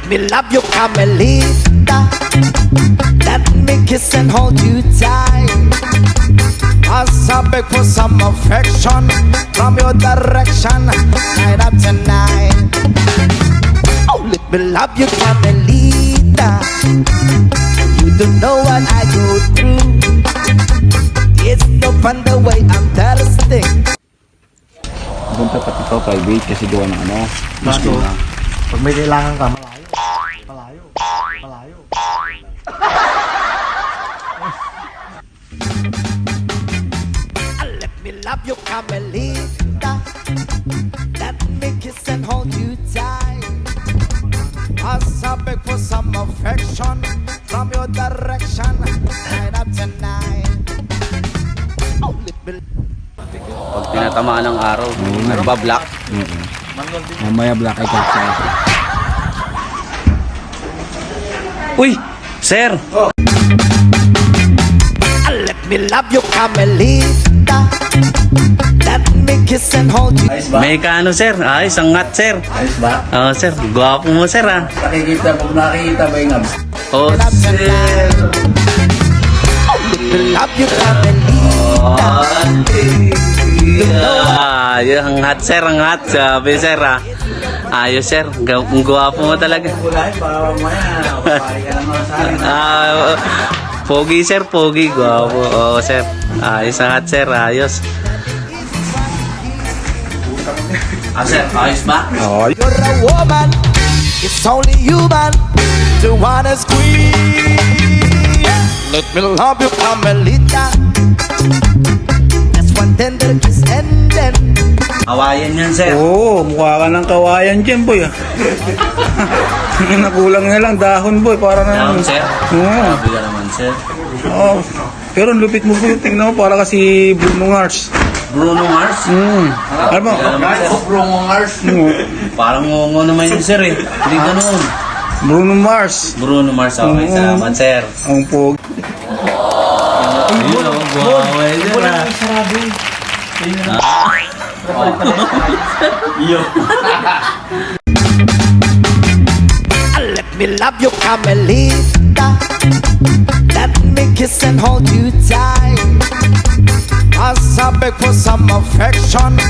me love you, Carmelita. Let me kiss and hold you tight. As I beg for some affection from your direction, night after night. Oh, let me love you, Carmelita. You don't know what I go through. It's no fun the way I'm thirsty. Doon dapat ikaw private kasi gawa ng ano. Kaso, pag may kailangan ka, malayo. Malayo. Malayo. Let me love you, Carmelita. Let me kiss and hold you tight. As I beg for some affection from your direction, night after night. Oh, let me. Pag tinatamaan ng araw, nagbablock. Mamaya black eye ka. Uy, sir! Let me love you, Carmelita. Let me kiss and hold you. May kaano, sir? Ay, sangat, sir. Ayos ba? Oo, sir. Gwapo mo, sir, ah. Nakikita, pag nakikita ba yung abs? Oh, sir. Let me love you, Carmelita. Ang hot, sir. Ang hot. Sabi, sir, ah. Ayos, sir. Ang gwapo mo talaga. Kulay, para mamaya. Papay ka naman sa akin. Pogi, sir. Pogi. Gwapo. Oo, sir. Ayos ang hot, sir. Ayos. Sir. Ayos ba? Oo. You're a woman. It's only human to wanna squeeze. Let me love you, Carmelita. Just one tender kiss and then. Hawayan yan, sir. Oo, mukha ka ng kawayan dyan, boy. Nakulang na lang dahon, boy. Para Down, na. sir. Oo. Grabe ka naman, sir. Oo. Pero ang lupit mo, boy. Tingnan mo, para kasi Bruno Mars. Bruno Mars? Ano ba? Bruno Mars. Parang ngongo naman yun, sir, eh. Hindi ganun. Bruno Mars. Bruno Mars, okay. Salamat, sir. Ang pog. Ayun, oh, guwawa yun, sir, ah. Yo. Let me love you, Carmelita. Let me kiss and hold you tight. As I beg for some affection